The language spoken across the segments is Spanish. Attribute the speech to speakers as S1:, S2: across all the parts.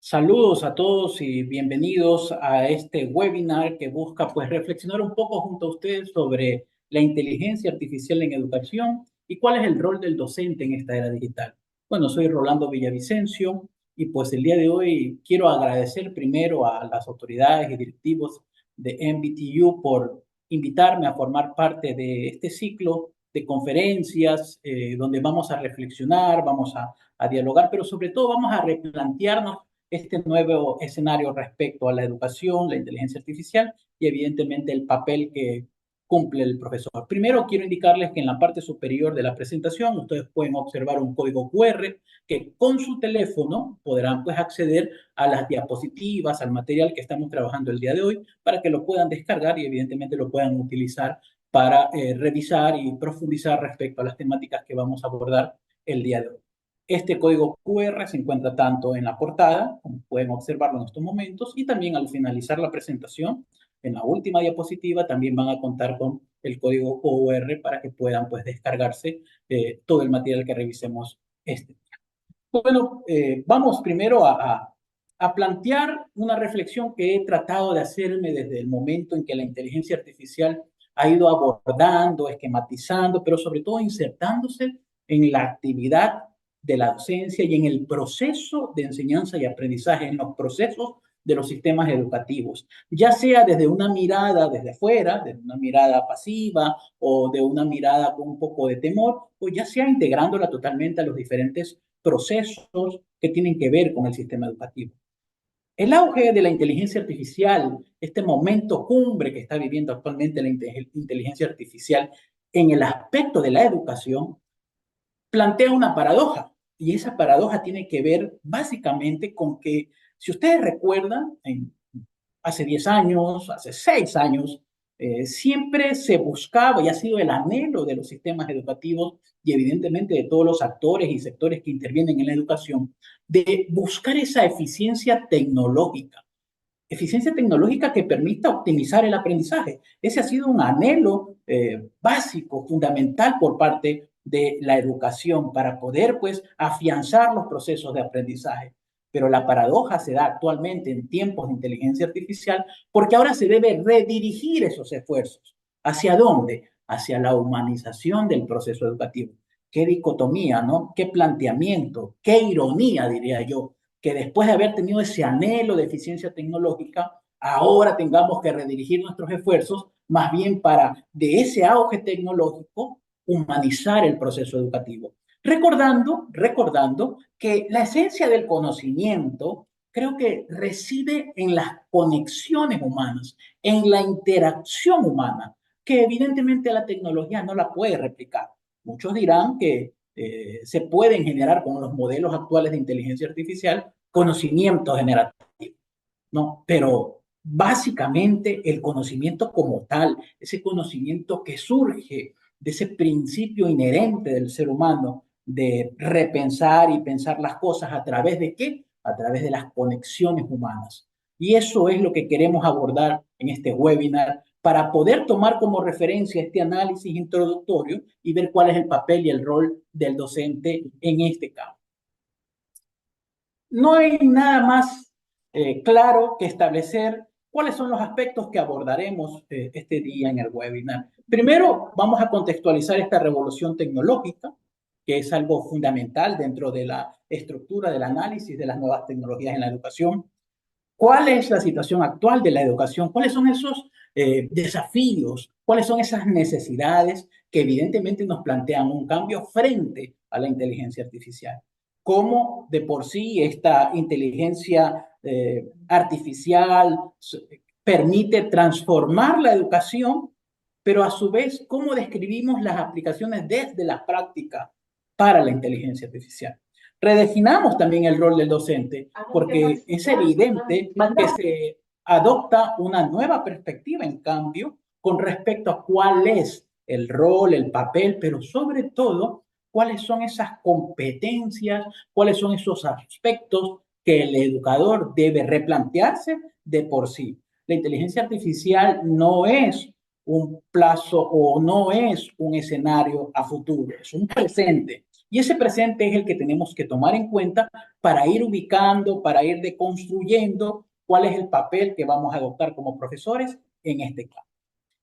S1: Saludos a todos y bienvenidos a este webinar que busca reflexionar un poco junto a ustedes sobre la inteligencia artificial en educación y cuál es el rol del docente en esta era digital. Bueno, soy Rolando Villavicencio y el día de hoy quiero agradecer primero a las autoridades y directivos de MBTU por invitarme a formar parte de este ciclo de conferencias donde vamos a reflexionar, vamos a dialogar, pero sobre todo vamos a replantearnos este nuevo escenario respecto a la educación, la inteligencia artificial y evidentemente el papel que cumple el profesor. Primero quiero indicarles que en la parte superior de la presentación ustedes pueden observar un código QR que con su teléfono podrán acceder a las diapositivas, al material que estamos trabajando el día de hoy para que lo puedan descargar y evidentemente lo puedan utilizar para revisar y profundizar respecto a las temáticas que vamos a abordar el día de hoy. Este código QR se encuentra tanto en la portada, como pueden observarlo en estos momentos, y también al finalizar la presentación, en la última diapositiva, también van a contar con el código QR para que puedan descargarse todo el material que revisemos este día. Bueno, vamos primero a plantear una reflexión que he tratado de hacerme desde el momento en que la inteligencia artificial ha ido abordando, esquematizando, pero sobre todo insertándose en la actividad de la docencia y en el proceso de enseñanza y aprendizaje, en los procesos de los sistemas educativos, ya sea desde una mirada desde afuera, desde una mirada pasiva o de una mirada con un poco de temor, o ya sea integrándola totalmente a los diferentes procesos que tienen que ver con el sistema educativo. El auge de la inteligencia artificial, este momento cumbre que está viviendo actualmente la inteligencia artificial en el aspecto de la educación, plantea una paradoja. Y esa paradoja tiene que ver básicamente con que, si ustedes recuerdan, hace 10 años, hace 6 años, siempre se buscaba y ha sido el anhelo de los sistemas educativos y evidentemente de todos los actores y sectores que intervienen en la educación, de buscar esa eficiencia tecnológica que permita optimizar el aprendizaje. Ese ha sido un anhelo básico, fundamental por parte de la educación para poder afianzar los procesos de aprendizaje. Pero la paradoja se da actualmente en tiempos de inteligencia artificial porque ahora se debe redirigir esos esfuerzos. ¿Hacia dónde? Hacia la humanización del proceso educativo. Qué dicotomía, ¿no? Qué planteamiento, qué ironía, diría yo, que después de haber tenido ese anhelo de eficiencia tecnológica, ahora tengamos que redirigir nuestros esfuerzos más bien para, de ese auge tecnológico, humanizar el proceso educativo. Recordando que la esencia del conocimiento creo que reside en las conexiones humanas, en la interacción humana, que evidentemente la tecnología no la puede replicar. Muchos dirán que se pueden generar con los modelos actuales de inteligencia artificial conocimiento generativo, ¿no? Pero básicamente el conocimiento como tal, ese conocimiento que surge de ese principio inherente del ser humano de repensar y pensar las cosas a través de qué? A través de las conexiones humanas. Y eso es lo que queremos abordar en este webinar para poder tomar como referencia este análisis introductorio y ver cuál es el papel y el rol del docente en este campo. No hay nada más claro que establecer cuáles son los aspectos que abordaremos este día en el webinar. Primero, vamos a contextualizar esta revolución tecnológica, que es algo fundamental dentro de la estructura del análisis de las nuevas tecnologías en la educación. ¿Cuál es la situación actual de la educación? ¿Cuáles son esos desafíos? ¿Cuáles son esas necesidades que evidentemente nos plantean un cambio frente a la inteligencia artificial? ¿Cómo de por sí esta inteligencia artificial permite transformar la educación, pero a su vez, cómo describimos las aplicaciones desde la práctica para la inteligencia artificial? Redefinamos también el rol del docente, porque es evidente que se adopta una nueva perspectiva, en cambio, con respecto a cuál es el rol, el papel, pero sobre todo, cuáles son esas competencias, cuáles son esos aspectos que el educador debe replantearse de por sí. La inteligencia artificial no es un plazo o no es un escenario a futuro, es un presente. Y ese presente es el que tenemos que tomar en cuenta para ir ubicando, para ir deconstruyendo cuál es el papel que vamos a adoptar como profesores en este campo.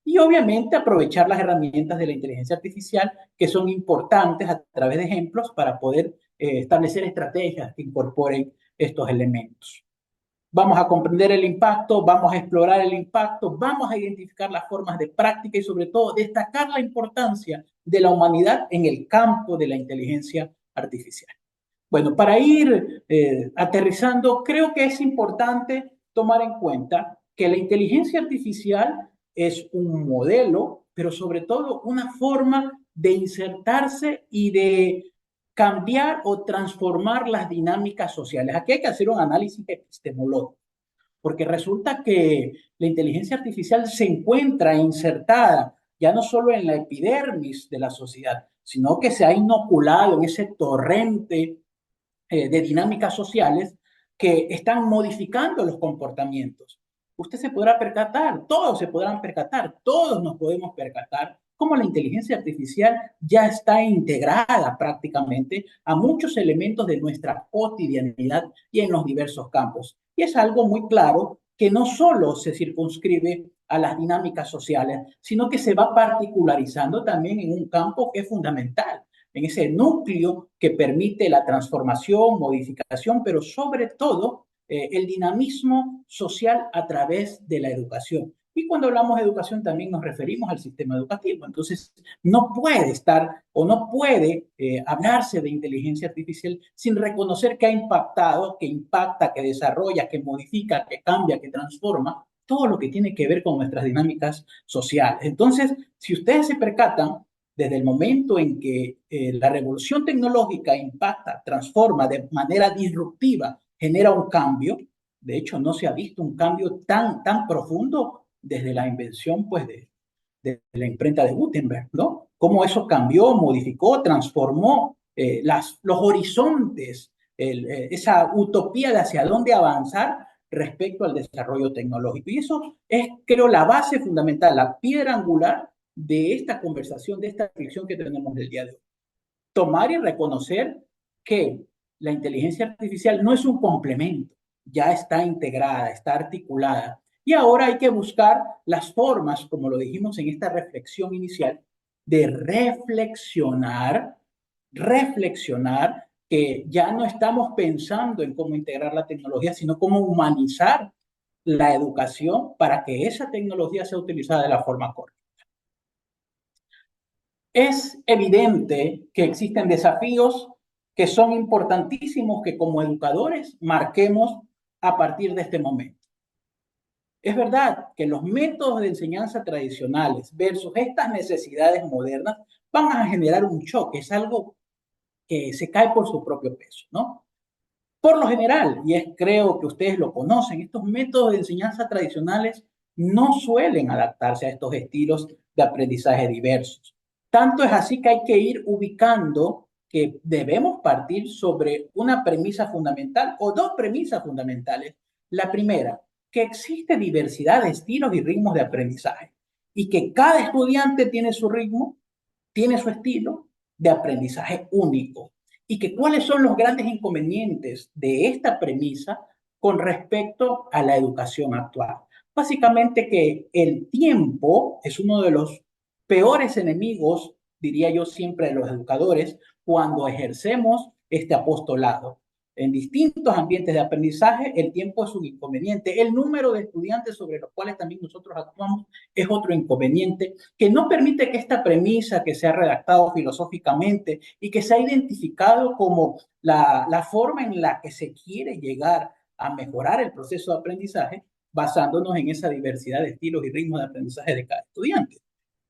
S1: Y obviamente aprovechar las herramientas de la inteligencia artificial que son importantes a través de ejemplos para poder establecer estrategias que incorporen estos elementos. Vamos a comprender el impacto, vamos a explorar el impacto, vamos a identificar las formas de práctica y sobre todo destacar la importancia de la humanidad en el campo de la inteligencia artificial. Bueno, para ir aterrizando, creo que es importante tomar en cuenta que la inteligencia artificial es un modelo, pero sobre todo una forma de insertarse y de cambiar o transformar las dinámicas sociales. Aquí hay que hacer un análisis epistemológico, porque resulta que la inteligencia artificial se encuentra insertada ya no solo en la epidermis de la sociedad, sino que se ha inoculado en ese torrente de dinámicas sociales que están modificando los comportamientos. Usted se podrá percatar, todos se podrán percatar, todos nos podemos percatar cómo la inteligencia artificial ya está integrada prácticamente a muchos elementos de nuestra cotidianidad y en los diversos campos. Y es algo muy claro que no solo se circunscribe a las dinámicas sociales, sino que se va particularizando también en un campo que es fundamental, en ese núcleo que permite la transformación, modificación, pero sobre todo el dinamismo social a través de la educación. Y cuando hablamos de educación también nos referimos al sistema educativo. Entonces, no puede estar o no puede hablarse de inteligencia artificial sin reconocer que ha impactado, que impacta, que desarrolla, que modifica, que cambia, que transforma todo lo que tiene que ver con nuestras dinámicas sociales. Entonces, si ustedes se percatan, desde el momento en que la revolución tecnológica impacta, transforma de manera disruptiva, genera un cambio. De hecho, no se ha visto un cambio tan profundo desde la invención pues, de la imprenta de Gutenberg, ¿no? Cómo eso cambió, modificó, transformó los horizontes, esa utopía de hacia dónde avanzar respecto al desarrollo tecnológico. Y eso es, creo, la base fundamental, la piedra angular de esta conversación, de esta reflexión que tenemos el día de hoy. Tomar y reconocer que la inteligencia artificial no es un complemento, ya está integrada, está articulada. Y ahora hay que buscar las formas, como lo dijimos en esta reflexión inicial, de reflexionar que ya no estamos pensando en cómo integrar la tecnología, sino cómo humanizar la educación para que esa tecnología sea utilizada de la forma correcta. Es evidente que existen desafíos que son importantísimos que como educadores marquemos a partir de este momento. Es verdad que los métodos de enseñanza tradicionales versus estas necesidades modernas van a generar un choque, es algo que se cae por su propio peso, ¿no? Por lo general, creo que ustedes lo conocen, estos métodos de enseñanza tradicionales no suelen adaptarse a estos estilos de aprendizaje diversos. Tanto es así que hay que ir ubicando que debemos partir sobre una premisa fundamental o dos premisas fundamentales. La primera, que existe diversidad de estilos y ritmos de aprendizaje y que cada estudiante tiene su ritmo, tiene su estilo de aprendizaje único y que cuáles son los grandes inconvenientes de esta premisa con respecto a la educación actual. Básicamente que el tiempo es uno de los peores enemigos, diría yo siempre, de los educadores cuando ejercemos este apostolado. En distintos ambientes de aprendizaje, el tiempo es un inconveniente. El número de estudiantes sobre los cuales también nosotros actuamos es otro inconveniente que no permite que esta premisa que se ha redactado filosóficamente y que se ha identificado como la forma en la que se quiere llegar a mejorar el proceso de aprendizaje, basándonos en esa diversidad de estilos y ritmos de aprendizaje de cada estudiante.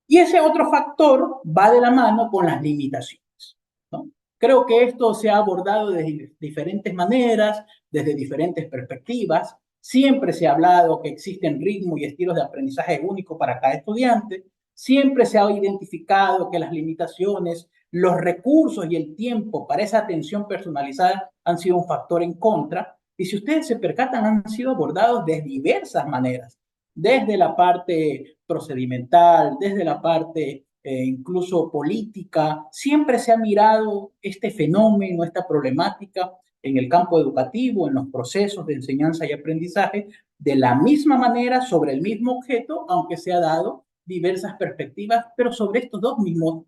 S1: Y ese otro factor va de la mano con las limitaciones, ¿no? Creo que esto se ha abordado de diferentes maneras, desde diferentes perspectivas. Siempre se ha hablado que existen ritmos y estilos de aprendizaje únicos para cada estudiante. Siempre se ha identificado que las limitaciones, los recursos y el tiempo para esa atención personalizada han sido un factor en contra. Y si ustedes se percatan, han sido abordados de diversas maneras, desde la parte procedimental, desde la parte incluso política, siempre se ha mirado este fenómeno, esta problemática en el campo educativo, en los procesos de enseñanza y aprendizaje, de la misma manera, sobre el mismo objeto, aunque se ha dado diversas perspectivas, pero sobre estos dos mismos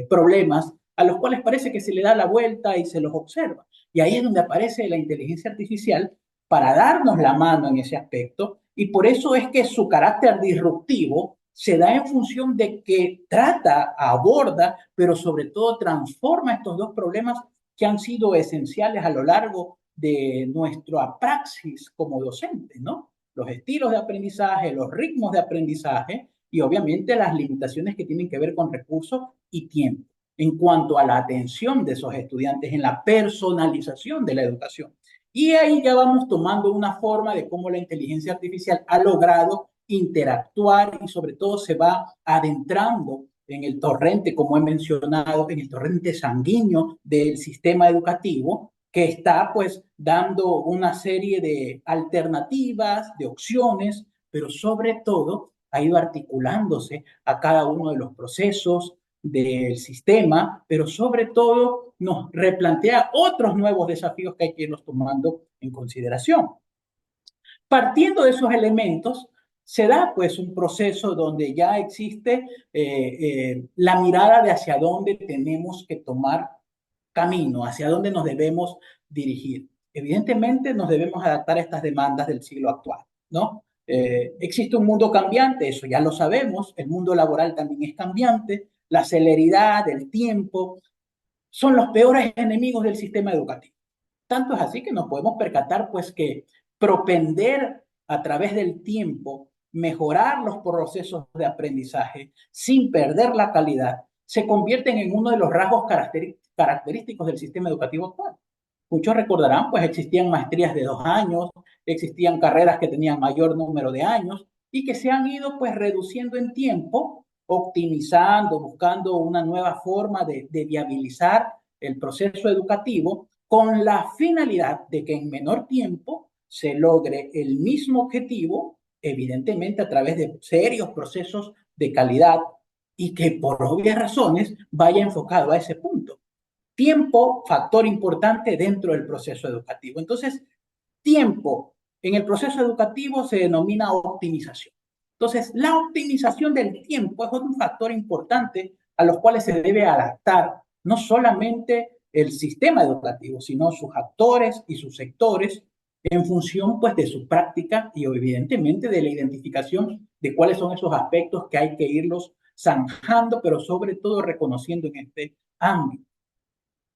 S1: problemas a los cuales parece que se le da la vuelta y se los observa. Y ahí es donde aparece la inteligencia artificial para darnos la mano en ese aspecto, y por eso es que su carácter disruptivo se da en función de que trata, aborda, pero sobre todo transforma estos dos problemas que han sido esenciales a lo largo de nuestra praxis como docente, ¿no? Los estilos de aprendizaje, los ritmos de aprendizaje y obviamente las limitaciones que tienen que ver con recursos y tiempo en cuanto a la atención de esos estudiantes, en la personalización de la educación. Y ahí ya vamos tomando una forma de cómo la inteligencia artificial ha logrado interactuar y sobre todo se va adentrando en el torrente, como he mencionado, en el torrente sanguíneo del sistema educativo, que está pues dando una serie de alternativas, de opciones, pero sobre todo ha ido articulándose a cada uno de los procesos del sistema, pero sobre todo nos replantea otros nuevos desafíos que hay que irlos tomando en consideración. Partiendo de esos elementos, se da pues un proceso donde ya existe la mirada de hacia dónde tenemos que tomar camino, hacia dónde nos debemos dirigir. Evidentemente nos debemos adaptar a estas demandas del siglo actual, ¿no? Existe un mundo cambiante, eso ya lo sabemos, el mundo laboral también es cambiante, la celeridad, el tiempo, son los peores enemigos del sistema educativo. Tanto es así que nos podemos percatar pues que propender a través del tiempo, mejorar los procesos de aprendizaje sin perder la calidad, se convierten en uno de los rasgos característicos del sistema educativo actual. Muchos recordarán, pues existían maestrías de 2 años, existían carreras que tenían mayor número de años y que se han ido pues reduciendo en tiempo, optimizando, buscando una nueva forma de viabilizar el proceso educativo con la finalidad de que en menor tiempo se logre el mismo objetivo, evidentemente a través de serios procesos de calidad y que por obvias razones vaya enfocado a ese punto. Tiempo, factor importante dentro del proceso educativo. Entonces, tiempo en el proceso educativo se denomina optimización. Entonces, la optimización del tiempo es un factor importante a los cuales se debe adaptar no solamente el sistema educativo, sino sus actores y sus sectores en función pues de su práctica y evidentemente de la identificación de cuáles son esos aspectos que hay que irlos zanjando, pero sobre todo reconociendo en este ámbito.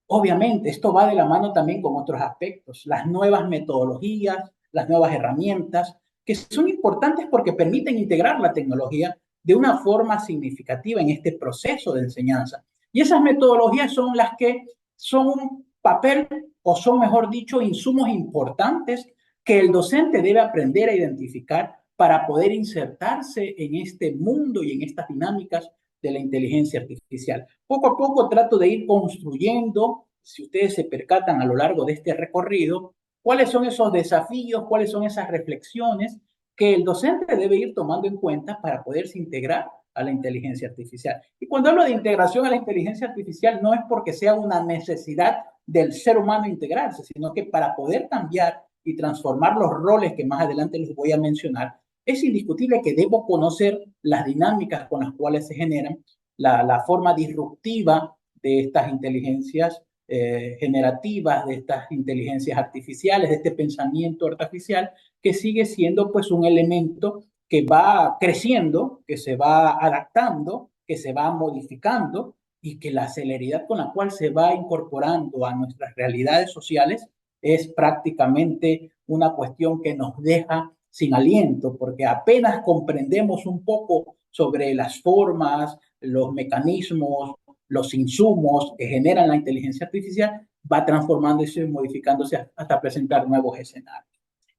S1: Obviamente, esto va de la mano también con otros aspectos, las nuevas metodologías, las nuevas herramientas, que son importantes porque permiten integrar la tecnología de una forma significativa en este proceso de enseñanza. Y esas metodologías son las que son un papel, o son, mejor dicho, insumos importantes que el docente debe aprender a identificar para poder insertarse en este mundo y en estas dinámicas de la inteligencia artificial. Poco a poco trato de ir construyendo, si ustedes se percatan a lo largo de este recorrido, cuáles son esos desafíos, cuáles son esas reflexiones que el docente debe ir tomando en cuenta para poderse integrar a la inteligencia artificial. Y cuando hablo de integración a la inteligencia artificial, no es porque sea una necesidad del ser humano integrarse, sino que para poder cambiar y transformar los roles que más adelante les voy a mencionar, es indiscutible que debo conocer las dinámicas con las cuales se generan, la forma disruptiva de estas inteligencias generativas, de estas inteligencias artificiales, de este pensamiento artificial, que sigue siendo pues un elemento que va creciendo, que se va adaptando, que se va modificando y que la celeridad con la cual se va incorporando a nuestras realidades sociales es prácticamente una cuestión que nos deja sin aliento, porque apenas comprendemos un poco sobre las formas, los mecanismos, los insumos que generan la inteligencia artificial, va transformándose y modificándose hasta presentar nuevos escenarios.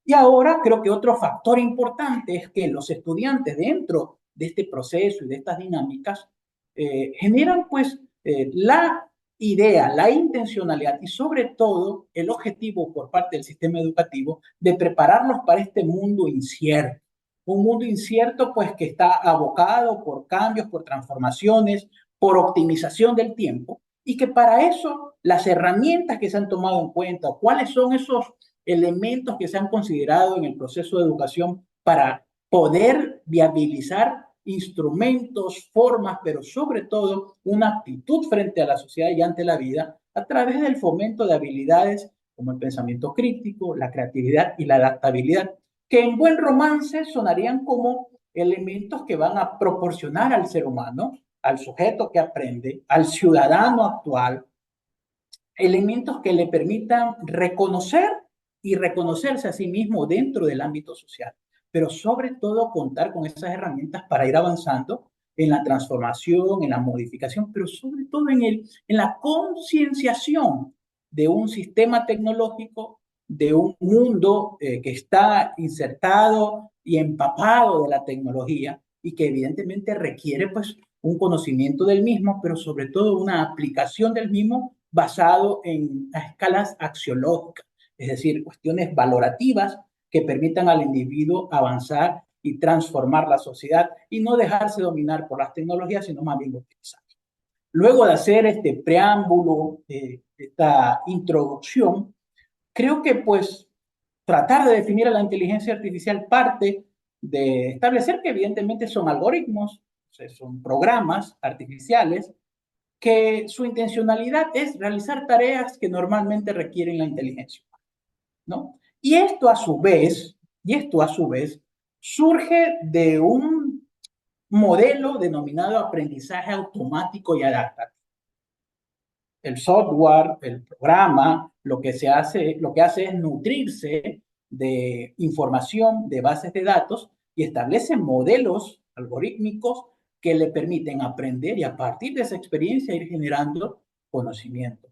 S1: Y ahora creo que otro factor importante es que los estudiantes dentro de este proceso y de estas dinámicas generan pues la idea, la intencionalidad y sobre todo el objetivo por parte del sistema educativo de prepararlos para este mundo incierto. Un mundo incierto pues que está abocado por cambios, por transformaciones, por optimización del tiempo y que para eso las herramientas que se han tomado en cuenta, cuáles son esos elementos que se han considerado en el proceso de educación para poder viabilizar instrumentos, formas, pero sobre todo una actitud frente a la sociedad y ante la vida a través del fomento de habilidades como el pensamiento crítico, la creatividad y la adaptabilidad, que en buen romance sonarían como elementos que van a proporcionar al ser humano, al sujeto que aprende, al ciudadano actual, elementos que le permitan reconocer y reconocerse a sí mismo dentro del ámbito social, pero sobre todo contar con esas herramientas para ir avanzando en la transformación, en la modificación, pero sobre todo en la concienciación de un sistema tecnológico, de un mundo que está insertado y empapado de la tecnología y que evidentemente requiere pues un conocimiento del mismo, pero sobre todo una aplicación del mismo basado en escalas axiológicas, es decir, cuestiones valorativas que permitan al individuo avanzar y transformar la sociedad y no dejarse dominar por las tecnologías, sino más bien utilizar. Luego de hacer este preámbulo, esta introducción, creo que pues tratar de definir a la inteligencia artificial parte de establecer que evidentemente son algoritmos, son programas artificiales que su intencionalidad es realizar tareas que normalmente requieren la inteligencia, ¿no? Y esto a su vez surge de un modelo denominado aprendizaje automático y adaptativo. El software, el programa, lo que hace es nutrirse de información, de bases de datos y establece modelos algorítmicos que le permiten aprender y a partir de esa experiencia ir generando conocimiento.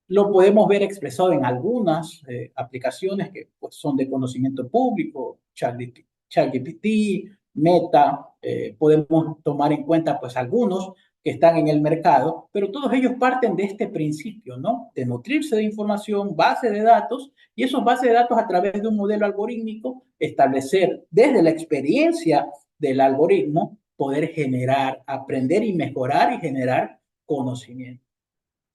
S1: Lo podemos ver expresado en algunas aplicaciones que pues, son de conocimiento público, ChatGPT, Meta, podemos tomar en cuenta pues algunos que están en el mercado, pero todos ellos parten de este principio, ¿no? De nutrirse de información, base de datos, y esos bases de datos a través de un modelo algorítmico, establecer desde la experiencia del algoritmo, poder generar, aprender y mejorar y generar conocimiento.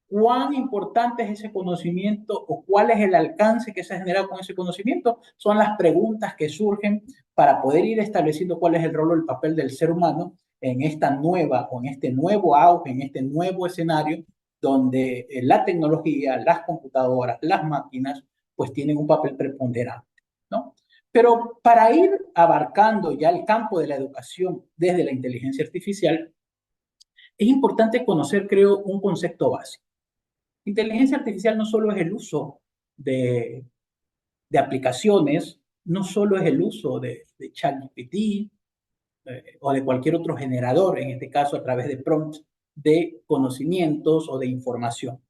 S1: ¿Cuán importante es ese conocimiento o cuál es el alcance que se ha generado con ese conocimiento? Son las preguntas que surgen para poder ir estableciendo cuál es el rol o el papel del ser humano en esta nueva o en este nuevo auge, en este nuevo escenario donde la tecnología, las computadoras, las máquinas, pues tienen un papel preponderante, ¿no? Pero para ir abarcando ya el campo de la educación desde la inteligencia artificial, es importante conocer, creo, un concepto básico. Inteligencia artificial no solo es el uso de, de aplicaciones, no solo es el uso de ChatGPT o de cualquier otro generador, en este caso a través de prompts de conocimientos o de información.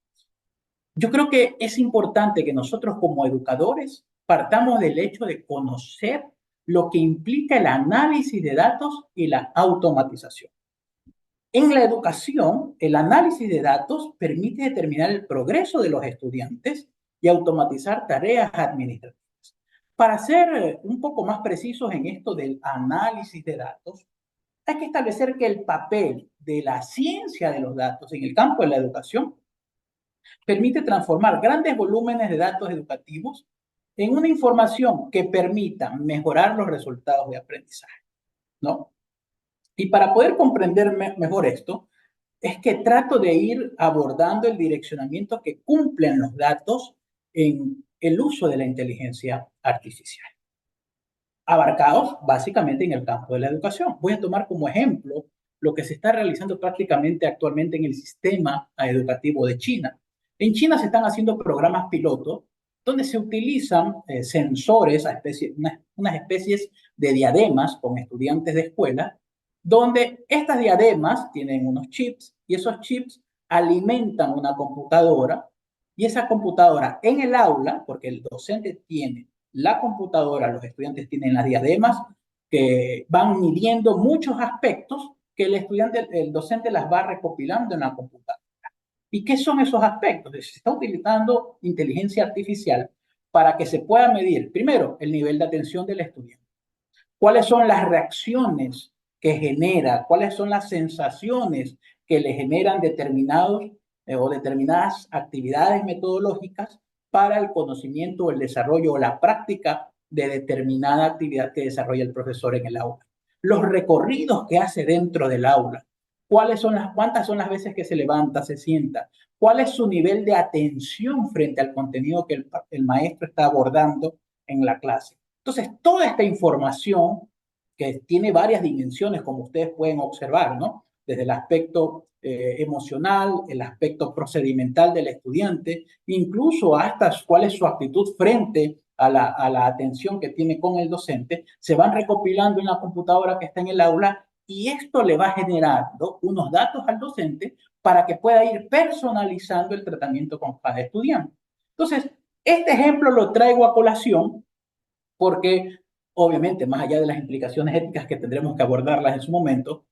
S1: Yo creo que es importante que nosotros como educadores partamos del hecho de conocer lo que implica el análisis de datos y la automatización. En la educación, el análisis de datos permite determinar el progreso de los estudiantes y automatizar tareas administrativas. Para ser un poco más precisos en esto del análisis de datos, hay que establecer que el papel de la ciencia de los datos en el campo de la educación permite transformar grandes volúmenes de datos educativos en una información que permita mejorar los resultados de aprendizaje, ¿no? Y para poder comprender mejor esto, es que trato de ir abordando el direccionamiento que cumplen los datos en el uso de la inteligencia artificial, abarcados básicamente en el campo de la educación. Voy a tomar como ejemplo lo que se está realizando prácticamente actualmente en el sistema educativo de China. En China se están haciendo programas pilotos donde se utilizan sensores, unas especies de diademas con estudiantes de escuela, donde estas diademas tienen unos chips y esos chips alimentan una computadora y esa computadora en el aula, porque el docente tiene la computadora, los estudiantes tienen las diademas que van midiendo muchos aspectos que el estudiante, el docente las va recopilando en la computadora. ¿Y qué son esos aspectos? Se está utilizando inteligencia artificial para que se pueda medir, primero, el nivel de atención del estudiante. ¿Cuáles son las reacciones que genera? ¿Cuáles son las sensaciones que le generan determinados o determinadas actividades metodológicas para el conocimiento, el desarrollo o la práctica de determinada actividad que desarrolla el profesor en el aula. Los recorridos que hace dentro del aula, cuántas son las veces que se levanta, se sienta, cuál es su nivel de atención frente al contenido que el maestro está abordando en la clase. Entonces, toda esta información que tiene varias dimensiones, como ustedes pueden observar, ¿no? Desde el aspecto emocional, el aspecto procedimental del estudiante, incluso hasta cuál es su actitud frente a la atención que tiene con el docente, se van recopilando en la computadora que está en el aula y esto le va generando unos datos al docente para que pueda ir personalizando el tratamiento con cada estudiante. Entonces, este ejemplo lo traigo a colación porque, obviamente, más allá de las implicaciones éticas que tendremos que abordarlas en su momento,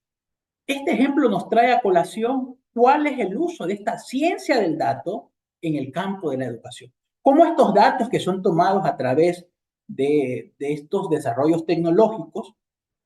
S1: este ejemplo nos trae a colación cuál es el uso de esta ciencia del dato en el campo de la educación. Cómo estos datos que son tomados a través de estos desarrollos tecnológicos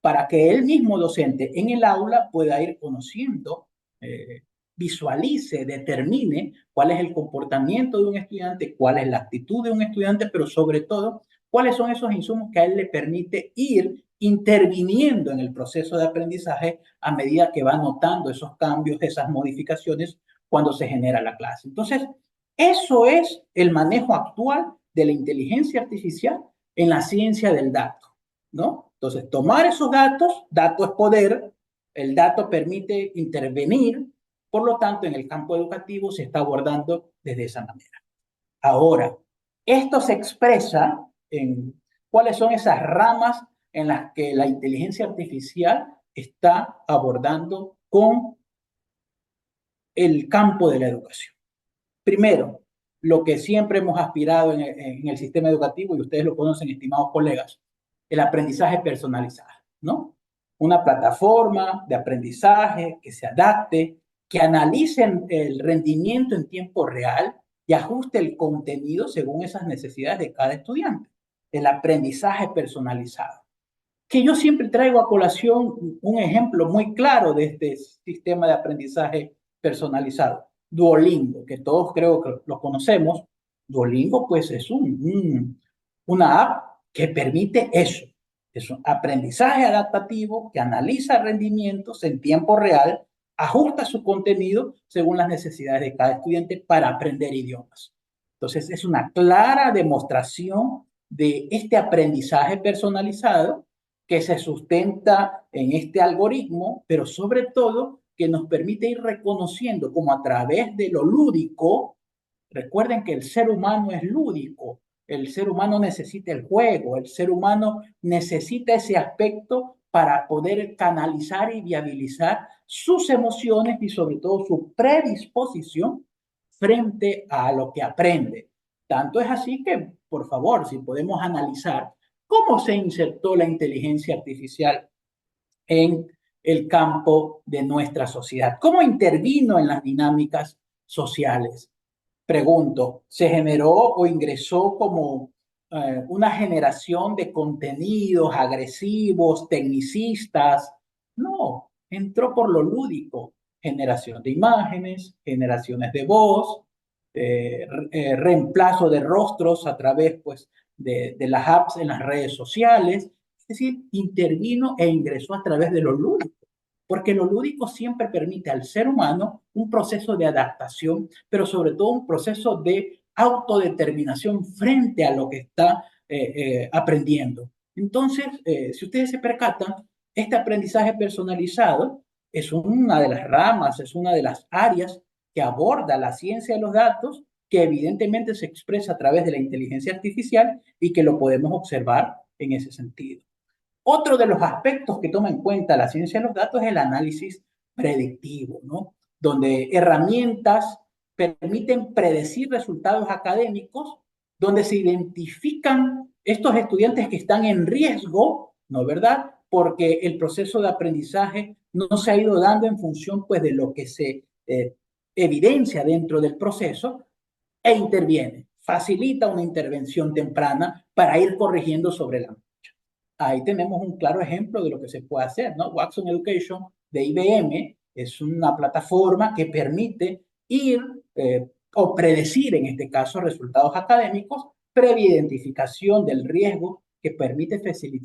S1: para que el mismo docente en el aula pueda ir conociendo, eh, visualice, determine cuál es el comportamiento de un estudiante, cuál es la actitud de un estudiante, pero sobre todo, cuáles son esos insumos que a él le permite ir interviniendo en el proceso de aprendizaje a medida que va notando esos cambios, esas modificaciones cuando se genera la clase. Entonces, eso es el manejo actual de la inteligencia artificial en la ciencia del dato, ¿no? Entonces, tomar esos datos, dato es poder, el dato permite intervenir, por lo tanto, en el campo educativo se está abordando desde esa manera. Ahora, esto se expresa en cuáles son esas ramas en las que la inteligencia artificial está abordando con el campo de la educación. Primero, lo que siempre hemos aspirado en el sistema educativo, y ustedes lo conocen, estimados colegas, el aprendizaje personalizado, ¿no? Una plataforma de aprendizaje que se adapte, que analice el rendimiento en tiempo real y ajuste el contenido según esas necesidades de cada estudiante. El aprendizaje personalizado. Que yo siempre traigo a colación un ejemplo muy claro de este sistema de aprendizaje personalizado. Duolingo, que todos creo que lo conocemos. Duolingo, pues, es una app que permite eso. Es un aprendizaje adaptativo que analiza rendimientos en tiempo real, ajusta su contenido según las necesidades de cada estudiante para aprender idiomas. Entonces, es una clara demostración de este aprendizaje personalizado que se sustenta en este algoritmo, pero sobre todo que nos permite ir reconociendo como a través de lo lúdico. Recuerden que el ser humano es lúdico, el ser humano necesita el juego, el ser humano necesita ese aspecto para poder canalizar y viabilizar sus emociones y sobre todo su predisposición frente a lo que aprende. Tanto es así que, por favor, si podemos analizar cómo se insertó la inteligencia artificial en el campo de nuestra sociedad, cómo intervino en las dinámicas sociales. Pregunto, ¿se generó o ingresó como una generación de contenidos agresivos, tecnicistas? No, entró por lo lúdico, generación de imágenes, generaciones de voz, reemplazo de rostros a través pues, de las apps en las redes sociales. Es decir, intervino e ingresó a través de lo lúdico, porque lo lúdico siempre permite al ser humano un proceso de adaptación, pero sobre todo un proceso de autodeterminación frente a lo que está aprendiendo. Entonces, si ustedes se percatan, este aprendizaje personalizado es una de las ramas, es una de las áreas que aborda la ciencia de los datos, que evidentemente se expresa a través de la inteligencia artificial y que lo podemos observar en ese sentido. Otro de los aspectos que toma en cuenta la ciencia de los datos es el análisis predictivo, ¿no? Donde herramientas permiten predecir resultados académicos, donde se identifican estos estudiantes que están en riesgo, ¿no es verdad? Porque el proceso de aprendizaje no se ha ido dando en función, pues, de lo que se evidencia dentro del proceso e interviene, facilita una intervención temprana para ir corrigiendo sobre la. Ahí tenemos un claro ejemplo de lo que se puede hacer, ¿no? Watson Education de IBM Es una plataforma que permite ir o predecir, en este caso, resultados académicos, previa identificación del riesgo que permite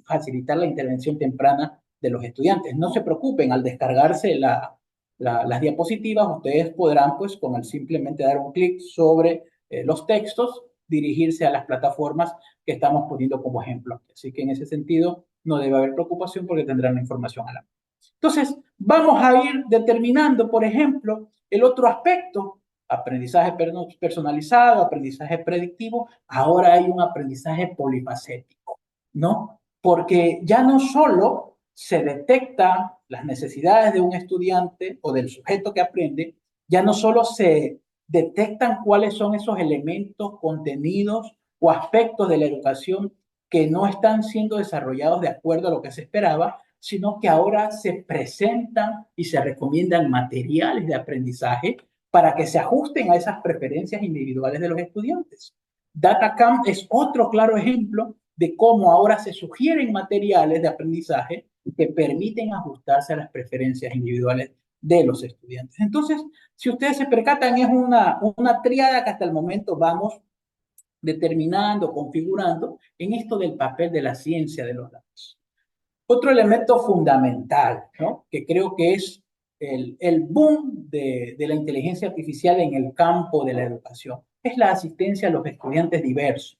S1: facilitar la intervención temprana de los estudiantes. No se preocupen, al descargarse las diapositivas, ustedes podrán, pues, con el simplemente dar un clic sobre los textos, dirigirse a las plataformas que estamos poniendo como ejemplo. Así que en ese sentido no debe haber preocupación porque tendrán la información a la mano. Entonces, vamos a ir determinando, por ejemplo, el otro aspecto, aprendizaje personalizado, aprendizaje predictivo. Ahora hay un aprendizaje polifacético, ¿no? Porque ya no solo se detecta las necesidades de un estudiante o del sujeto que aprende, ya no solo se detectan cuáles son esos elementos, contenidos o aspectos de la educación que no están siendo desarrollados de acuerdo a lo que se esperaba, sino que ahora se presentan y se recomiendan materiales de aprendizaje para que se ajusten a esas preferencias individuales de los estudiantes. DataCamp es otro claro ejemplo de cómo ahora se sugieren materiales de aprendizaje que permiten ajustarse a las preferencias individuales de los estudiantes. Entonces, si ustedes se percatan, es una tríada que hasta el momento vamos determinando, configurando en esto del papel de la ciencia de los datos. Otro elemento fundamental, ¿no? Que creo que es el boom de la inteligencia artificial en el campo de la educación, es la asistencia a los estudiantes diversos.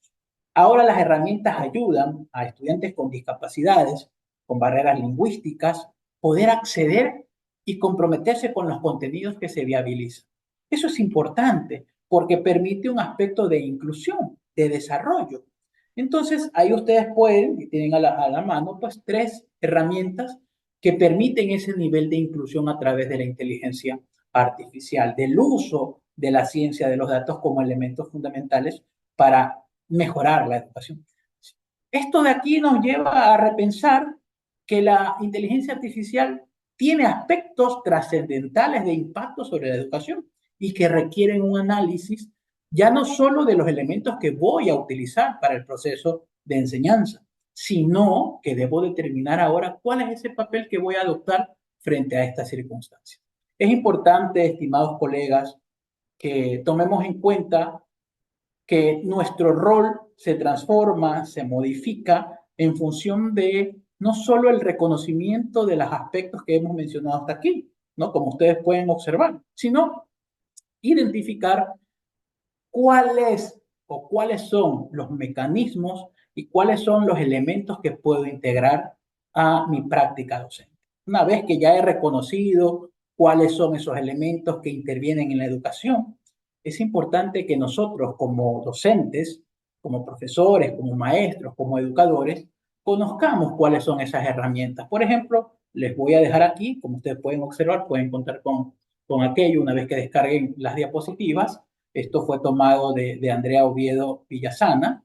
S1: Ahora las herramientas ayudan a estudiantes con discapacidades, con barreras lingüísticas, poder acceder y comprometerse con los contenidos que se viabilizan. Eso es importante porque permite un aspecto de inclusión, de desarrollo. Entonces, ahí ustedes pueden, y tienen a la mano, pues 3 herramientas que permiten ese nivel de inclusión a través de la inteligencia artificial, del uso de la ciencia de los datos como elementos fundamentales para mejorar la educación. Esto de aquí nos lleva a repensar que la inteligencia artificial tiene aspectos trascendentales de impacto sobre la educación y que requieren un análisis ya no solo de los elementos que voy a utilizar para el proceso de enseñanza, sino que debo determinar ahora cuál es ese papel que voy a adoptar frente a estas circunstancias. Es importante, estimados colegas, que tomemos en cuenta que nuestro rol se transforma, se modifica en función de no solo el reconocimiento de los aspectos que hemos mencionado hasta aquí, ¿no? Como ustedes pueden observar, sino identificar cuáles o cuáles son los mecanismos y cuáles son los elementos que puedo integrar a mi práctica docente. Una vez que ya he reconocido cuáles son esos elementos que intervienen en la educación, es importante que nosotros como docentes, como profesores, como maestros, como educadores, conozcamos cuáles son esas herramientas. Por ejemplo, les voy a dejar aquí, como ustedes pueden observar, pueden contar con aquello una vez que descarguen las diapositivas. Esto fue tomado de Andrea Oviedo Villasana.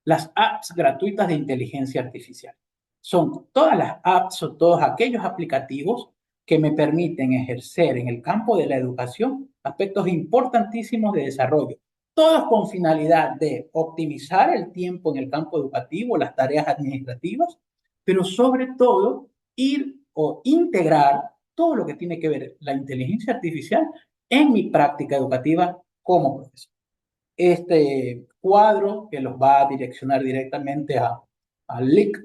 S1: Las apps gratuitas de inteligencia artificial. Son todas las apps o todos aquellos aplicativos que me permiten ejercer en el campo de la educación aspectos importantísimos de desarrollo, todos con finalidad de optimizar el tiempo en el campo educativo, las tareas administrativas, pero sobre todo ir o integrar todo lo que tiene que ver la inteligencia artificial en mi práctica educativa como profesor. Este cuadro que los va a direccionar directamente al link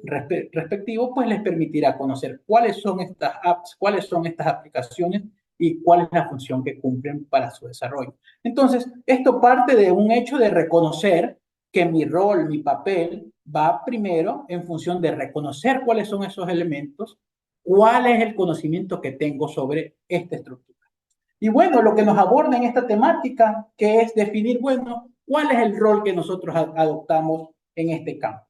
S1: respectivo, pues les permitirá conocer cuáles son estas apps, cuáles son estas aplicaciones y cuál es la función que cumplen para su desarrollo. Entonces, esto parte de un hecho de reconocer que mi rol, mi papel, va primero en función de reconocer cuáles son esos elementos, cuál es el conocimiento que tengo sobre esta estructura. Y bueno, lo que nos aborda en esta temática, que es definir, bueno, cuál es el rol que nosotros adoptamos en este campo.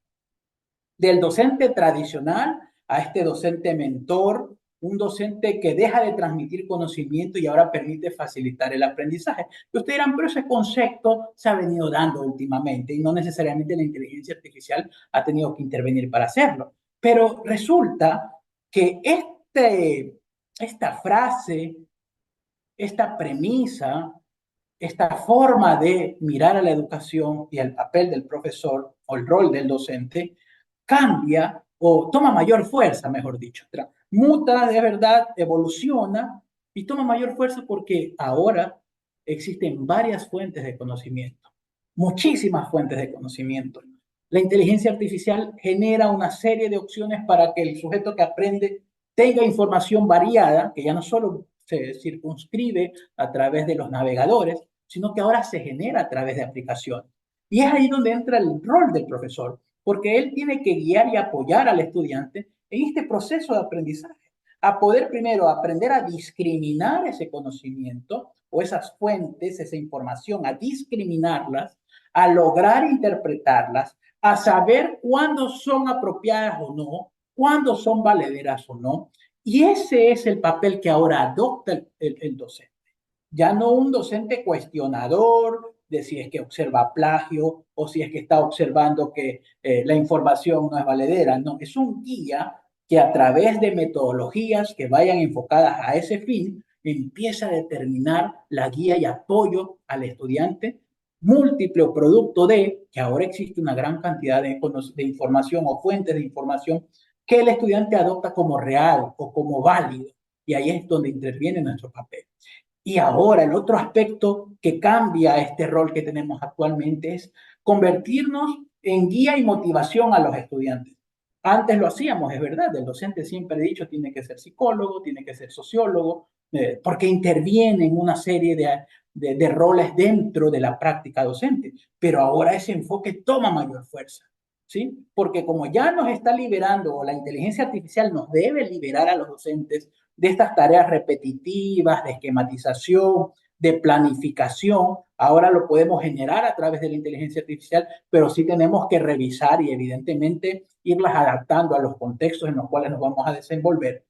S1: Del docente tradicional a este docente mentor, un docente que deja de transmitir conocimiento y ahora permite facilitar el aprendizaje. Y ustedes dirán, pero ese concepto se ha venido dando últimamente y no necesariamente la inteligencia artificial ha tenido que intervenir para hacerlo. Pero resulta que esta frase, esta premisa, esta forma de mirar a la educación y al papel del profesor o el rol del docente cambia o toma mayor fuerza, mejor dicho. Muta de verdad, evoluciona Y toma mayor fuerza porque ahora existen varias fuentes de conocimiento, muchísimas fuentes de conocimiento. La inteligencia artificial genera una serie de opciones para que el sujeto que aprende tenga información variada, que ya no solo se circunscribe a través de los navegadores, sino que ahora se genera a través de aplicaciones. Y es ahí donde entra el rol del profesor, porque él tiene que guiar y apoyar al estudiante en este proceso de aprendizaje, a poder primero aprender a discriminar ese conocimiento o esas fuentes, esa información, a discriminarlas, a lograr interpretarlas, a saber cuándo son apropiadas o no, cuándo son valederas o no. Y ese es el papel que ahora adopta el docente. Ya no un docente cuestionador de si es que observa plagio o si es que está observando que la información no es valedera. No, es un guía que a través de metodologías que vayan enfocadas a ese fin, empieza a determinar la guía y apoyo al estudiante, múltiple o producto de que ahora existe una gran cantidad de información o fuentes de información que el estudiante adopta como real o como válido. Y ahí es donde interviene nuestro papel. Y ahora el otro aspecto que cambia este rol que tenemos actualmente es convertirnos en guía y motivación a los estudiantes. Antes lo hacíamos, es verdad, el docente siempre ha dicho tiene que ser psicólogo, tiene que ser sociólogo, porque interviene en una serie de roles dentro de la práctica docente, pero ahora ese enfoque toma mayor fuerza, ¿sí? Porque como ya nos está liberando, o la inteligencia artificial nos debe liberar a los docentes de estas tareas repetitivas, de esquematización, de planificación. Ahora lo podemos generar a través de la inteligencia artificial, pero sí tenemos que revisar y evidentemente irlas adaptando a los contextos en los cuales nos vamos a desenvolver.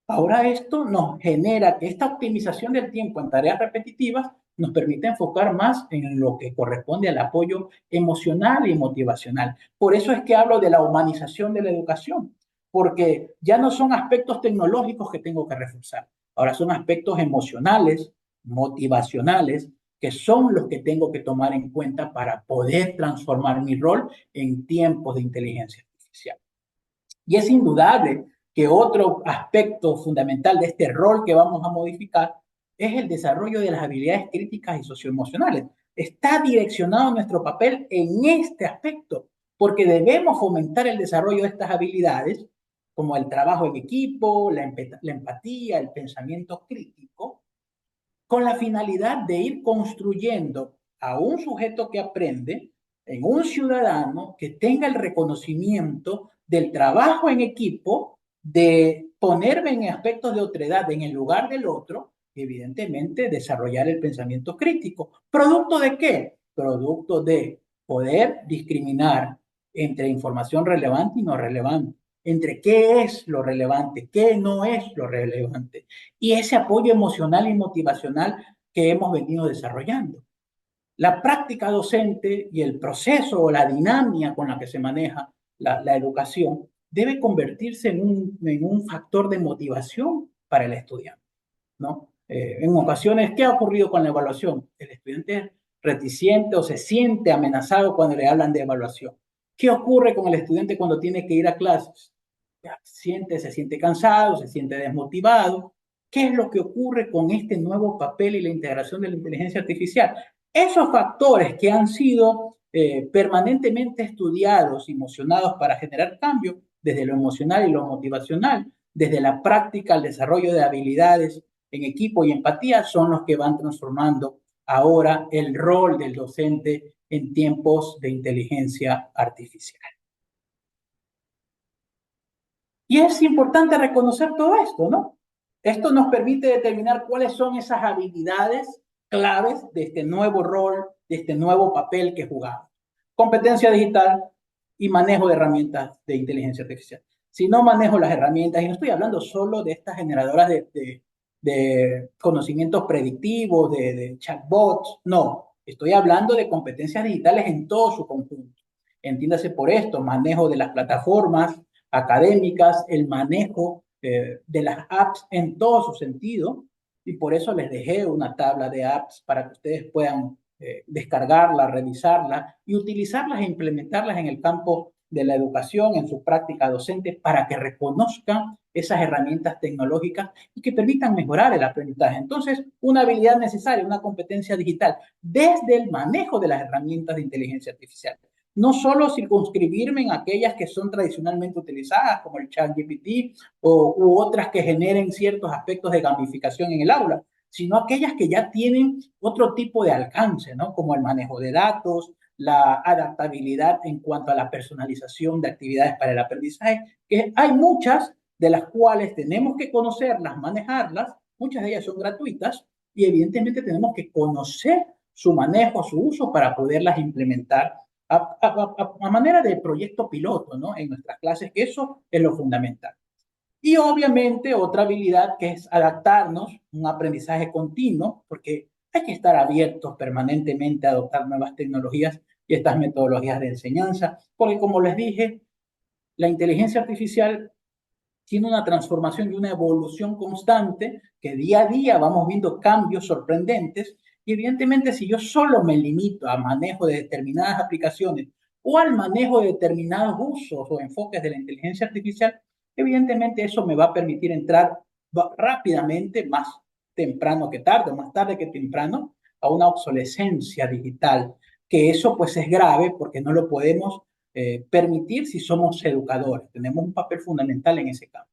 S1: Ahora esto nos genera que esta optimización del tiempo en tareas repetitivas nos permite enfocar más en lo que corresponde al apoyo emocional y motivacional. Por eso es que hablo de la humanización de la educación, porque ya no son aspectos tecnológicos que tengo que reforzar, ahora son aspectos emocionales, motivacionales, que son los que tengo que tomar en cuenta para poder transformar mi rol en tiempos de inteligencia artificial. Y es indudable que otro aspecto fundamental de este rol que vamos a modificar es el desarrollo de las habilidades críticas y socioemocionales. Está direccionado nuestro papel en este aspecto, porque debemos fomentar el desarrollo de estas habilidades, como el trabajo en equipo, la empatía, el pensamiento crítico, con la finalidad de ir construyendo a un sujeto que aprende en un ciudadano que tenga el reconocimiento del trabajo en equipo, de ponerme en aspectos de otredad en el lugar del otro, y evidentemente desarrollar el pensamiento crítico. ¿Producto de qué? Producto de poder discriminar entre información relevante y no relevante, entre qué es lo relevante, qué no es lo relevante, y ese apoyo emocional y motivacional que hemos venido desarrollando. La práctica docente y el proceso o la dinámica con la que se maneja la educación debe convertirse en un factor de motivación para el estudiante, ¿no? En ocasiones, ¿qué ha ocurrido con la evaluación? El estudiante es reticente o se siente amenazado cuando le hablan de evaluación. ¿Qué ocurre con el estudiante cuando tiene que ir a clases? Se siente cansado, se siente desmotivado. ¿Qué es lo que ocurre con este nuevo papel y la integración de la inteligencia artificial? Esos factores que han sido permanentemente estudiados y mocionados para generar cambio, desde lo emocional y lo motivacional, desde la práctica al desarrollo de habilidades en equipo y empatía, son los que van transformando ahora el rol del docente en tiempos de inteligencia artificial. Y es importante reconocer todo esto, ¿no? Esto nos permite determinar cuáles son esas habilidades claves de este nuevo rol, de este nuevo papel que jugamos. Competencia digital y manejo de herramientas de inteligencia artificial. Si no manejo las herramientas, y no estoy hablando solo de estas generadoras de conocimientos predictivos, de chatbots, no, estoy hablando de competencias digitales en todo su conjunto. Entiéndase por esto, manejo de las plataformas académicas, el manejo de las apps en todo su sentido, y por eso les dejé una tabla de apps para que ustedes puedan descargarla, revisarla y utilizarlas e implementarlas en el campo de la educación en su práctica docente para que reconozcan esas herramientas tecnológicas y que permitan mejorar el aprendizaje. Entonces, una habilidad necesaria, una competencia digital, desde el manejo de las herramientas de inteligencia artificial. No solo circunscribirme en aquellas que son tradicionalmente utilizadas, como el ChatGPT u otras que generen ciertos aspectos de gamificación en el aula, sino aquellas que ya tienen otro tipo de alcance, ¿no? Como el manejo de datos, la adaptabilidad en cuanto a la personalización de actividades para el aprendizaje, que hay muchas de las cuales tenemos que conocerlas, manejarlas, muchas de ellas son gratuitas y evidentemente tenemos que conocer su manejo, su uso para poderlas implementar a manera de proyecto piloto, ¿no? En nuestras clases, que eso es lo fundamental. Y obviamente otra habilidad que es adaptarnos, un aprendizaje continuo, porque hay que estar abiertos permanentemente a adoptar nuevas tecnologías y estas metodologías de enseñanza, porque como les dije, la inteligencia artificial tiene una transformación y una evolución constante, que día a día vamos viendo cambios sorprendentes, y evidentemente si yo solo me limito a manejo de determinadas aplicaciones o al manejo de determinados usos o enfoques de la inteligencia artificial, evidentemente eso me va a permitir entrar rápidamente, más temprano que tarde, más tarde que temprano, a una obsolescencia digital, que eso pues es grave porque no lo podemos permitir si somos educadores. Tenemos un papel fundamental en ese campo.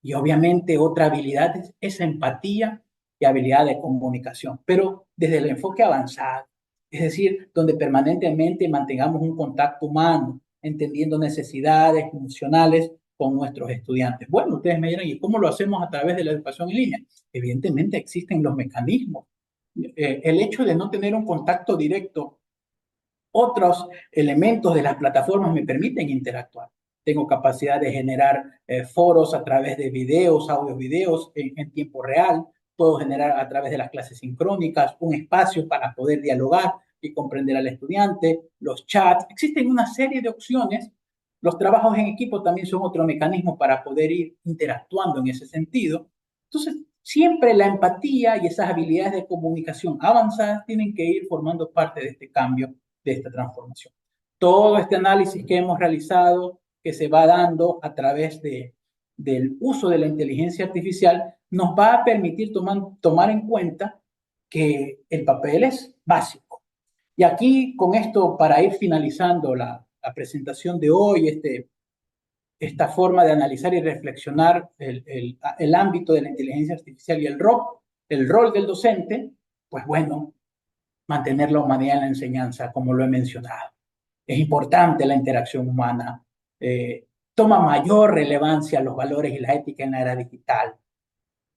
S1: Y obviamente otra habilidad es esa empatía y habilidad de comunicación, pero desde el enfoque avanzado, es decir, donde permanentemente mantengamos un contacto humano, entendiendo necesidades emocionales con nuestros estudiantes. Bueno, ustedes me dirán, ¿y cómo lo hacemos a través de la educación en línea? Evidentemente existen los mecanismos. El hecho de no tener un contacto directo, otros elementos de las plataformas me permiten interactuar. Tengo capacidad de generar foros a través de videos, audios, videos en tiempo real. Puedo generar a través de las clases sincrónicas un espacio para poder dialogar y comprender al estudiante, los chats. Existen una serie de opciones. Los trabajos en equipo también son otro mecanismo para poder ir interactuando en ese sentido. Entonces, siempre la empatía y esas habilidades de comunicación avanzadas tienen que ir formando parte de este cambio, de esta transformación. Todo este análisis que hemos realizado, que se va dando a través del uso de la inteligencia artificial, nos va a permitir tomar en cuenta que el papel es básico. Y aquí, con esto, para ir finalizando la presentación de hoy, esta forma de analizar y reflexionar el ámbito de la inteligencia artificial y el rol del docente, pues bueno, mantener la humanidad en la enseñanza, como lo he mencionado. Es importante la interacción humana. Toma mayor relevancia los valores y la ética en la era digital.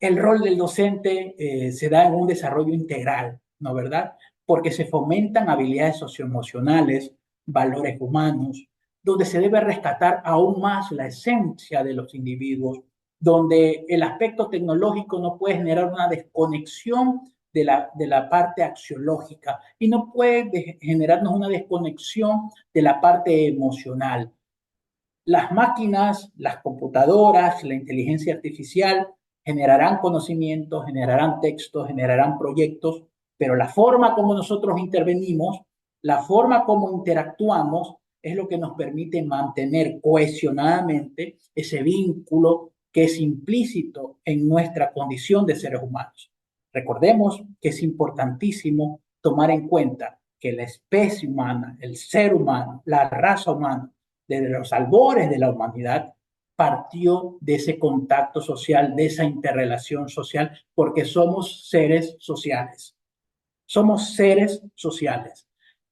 S1: El rol del docente se da en un desarrollo integral, ¿no verdad? Porque se fomentan habilidades socioemocionales, valores humanos, donde se debe rescatar aún más la esencia de los individuos, donde el aspecto tecnológico no puede generar una desconexión de la parte axiológica y no puede generarnos una desconexión de la parte emocional. Las máquinas, las computadoras, la inteligencia artificial generarán conocimiento, generarán textos, generarán proyectos, pero la forma como nosotros intervenimos, la forma como interactuamos, es lo que nos permite mantener cohesionadamente ese vínculo que es implícito en nuestra condición de seres humanos. Recordemos que es importantísimo tomar en cuenta que la especie humana, el ser humano, la raza humana, desde los albores de la humanidad, partió de ese contacto social, de esa interrelación social, porque somos seres sociales. Somos seres sociales.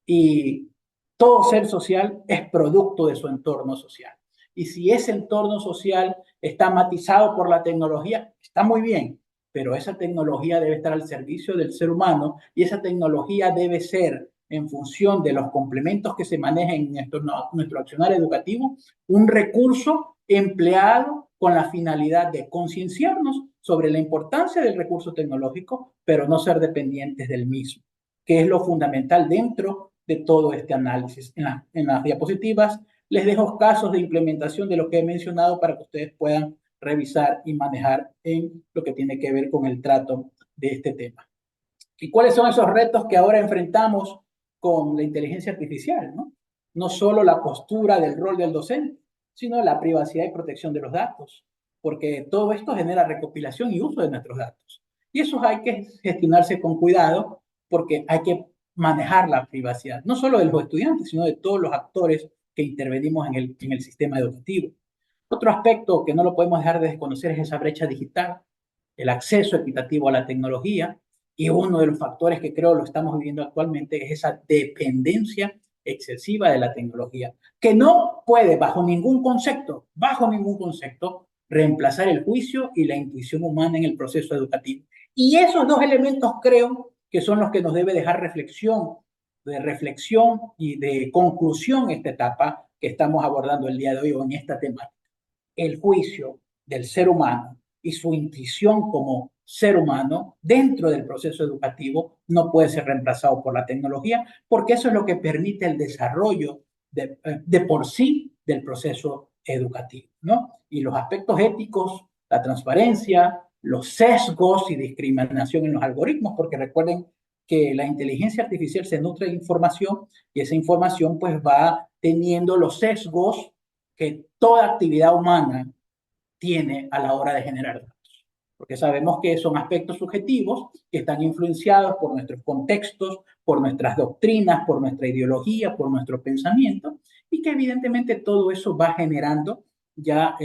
S1: Y todo ser social es producto de su entorno social. Y si ese entorno social está matizado por la tecnología, está muy bien, pero esa tecnología debe estar al servicio del ser humano y esa tecnología debe ser, en función de los complementos que se manejen en nuestro accionar educativo, un recurso empleado con la finalidad de concienciarnos sobre la importancia del recurso tecnológico, pero no ser dependientes del mismo, que es lo fundamental dentro de todo este análisis. En las diapositivas les dejo casos de implementación de lo que he mencionado para que ustedes puedan revisar y manejar en lo que tiene que ver con el trato de este tema. ¿Y cuáles son esos retos que ahora enfrentamos con la inteligencia artificial, ¿no? no solo la postura del rol del docente, sino la privacidad y protección de los datos, porque todo esto genera recopilación y uso de nuestros datos. Y eso hay que gestionarse con cuidado porque hay que manejar la privacidad, no solo de los estudiantes, sino de todos los actores que intervenimos en el sistema educativo. Otro aspecto que no lo podemos dejar de desconocer es esa brecha digital, el acceso equitativo a la tecnología, y uno de los factores que creo lo estamos viviendo actualmente es esa dependencia excesiva de la tecnología, que no puede bajo ningún concepto, reemplazar el juicio y la intuición humana en el proceso educativo. Y esos dos elementos creo que son los que nos debe dejar reflexión y de conclusión esta etapa que estamos abordando el día de hoy o en esta temática. El juicio del ser humano y su intuición como ser humano dentro del proceso educativo no puede ser reemplazado por la tecnología, porque eso es lo que permite el desarrollo de por sí del proceso educativo, ¿no? Y los aspectos éticos, la transparencia, los sesgos y discriminación en los algoritmos, porque recuerden que la inteligencia artificial se nutre de información y esa información pues va teniendo los sesgos que toda actividad humana tiene a la hora de generar datos. Porque sabemos que son aspectos subjetivos que están influenciados por nuestros contextos, por nuestras doctrinas, por nuestra ideología, por nuestro pensamiento, y que evidentemente todo eso va generando ya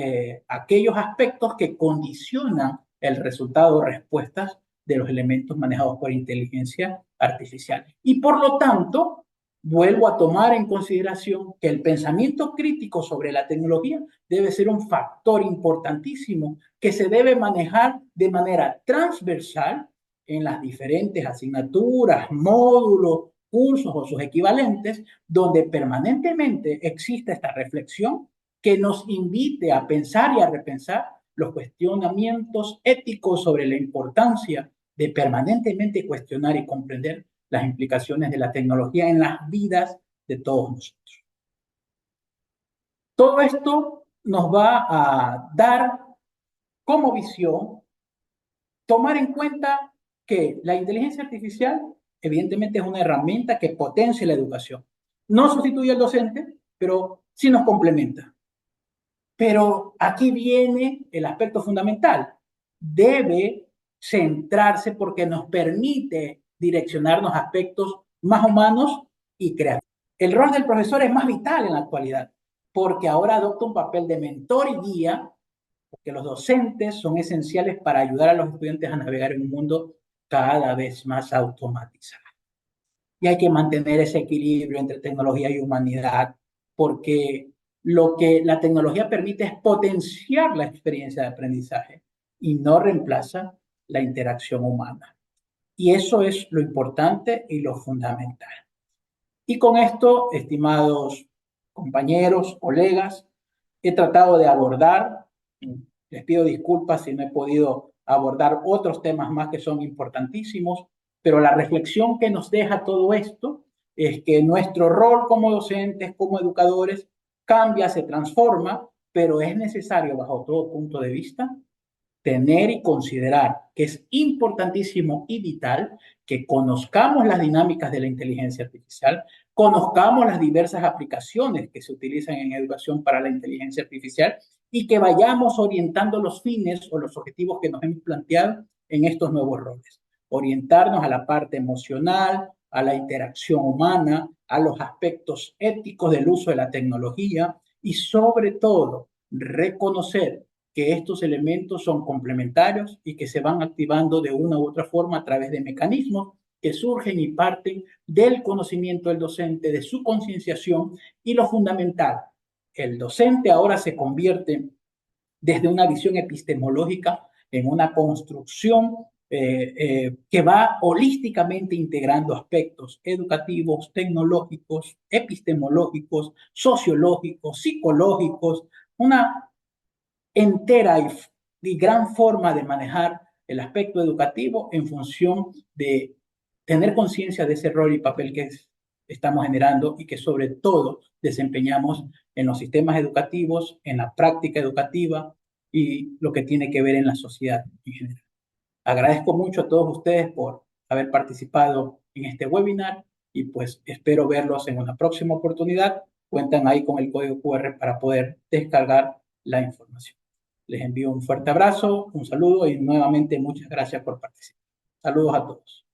S1: aquellos aspectos que condicionan el resultado o respuestas de los elementos manejados por inteligencia artificial. Y por lo tanto, vuelvo a tomar en consideración que el pensamiento crítico sobre la tecnología debe ser un factor importantísimo que se debe manejar de manera transversal en las diferentes asignaturas, módulos, cursos o sus equivalentes, donde permanentemente exista esta reflexión que nos invite a pensar y a repensar los cuestionamientos éticos sobre la importancia de permanentemente cuestionar y comprender las implicaciones de la tecnología en las vidas de todos nosotros. Todo esto nos va a dar como visión tomar en cuenta que la inteligencia artificial evidentemente es una herramienta que potencia la educación. No sustituye al docente, pero sí nos complementa. Pero aquí viene el aspecto fundamental. Debe centrarse porque nos permite direccionarnos a aspectos más humanos y creativos. El rol del profesor es más vital en la actualidad porque ahora adopta un papel de mentor y guía, porque los docentes son esenciales para ayudar a los estudiantes a navegar en un mundo cada vez más automatizado. Y hay que mantener ese equilibrio entre tecnología y humanidad, porque lo que la tecnología permite es potenciar la experiencia de aprendizaje y no reemplaza la interacción humana. Y eso es lo importante y lo fundamental. Y con esto, estimados compañeros, colegas, he tratado de abordar, les pido disculpas si no he podido abordar otros temas más que son importantísimos, pero la reflexión que nos deja todo esto es que nuestro rol como docentes, como educadores, cambia, se transforma, pero es necesario, bajo todo punto de vista, tener y considerar que es importantísimo y vital que conozcamos las dinámicas de la inteligencia artificial, conozcamos las diversas aplicaciones que se utilizan en educación para la inteligencia artificial y que vayamos orientando los fines o los objetivos que nos hemos planteado en estos nuevos roles. Orientarnos a la parte emocional, a la interacción humana, a los aspectos éticos del uso de la tecnología y sobre todo reconocer que estos elementos son complementarios y que se van activando de una u otra forma a través de mecanismos que surgen y parten del conocimiento del docente, de su concienciación y lo fundamental, el docente ahora se convierte desde una visión epistemológica en una construcción que va holísticamente integrando aspectos educativos, tecnológicos, epistemológicos, sociológicos, psicológicos, una entera y gran forma de manejar el aspecto educativo en función de tener conciencia de ese rol y papel que estamos generando y que sobre todo desempeñamos en los sistemas educativos, en la práctica educativa y lo que tiene que ver en la sociedad en general. Agradezco mucho a todos ustedes por haber participado en este webinar y pues espero verlos en una próxima oportunidad cuentan ahí con el código QR para poder descargar la información. Les envío un fuerte abrazo, un saludo y nuevamente muchas gracias por participar. Saludos a todos.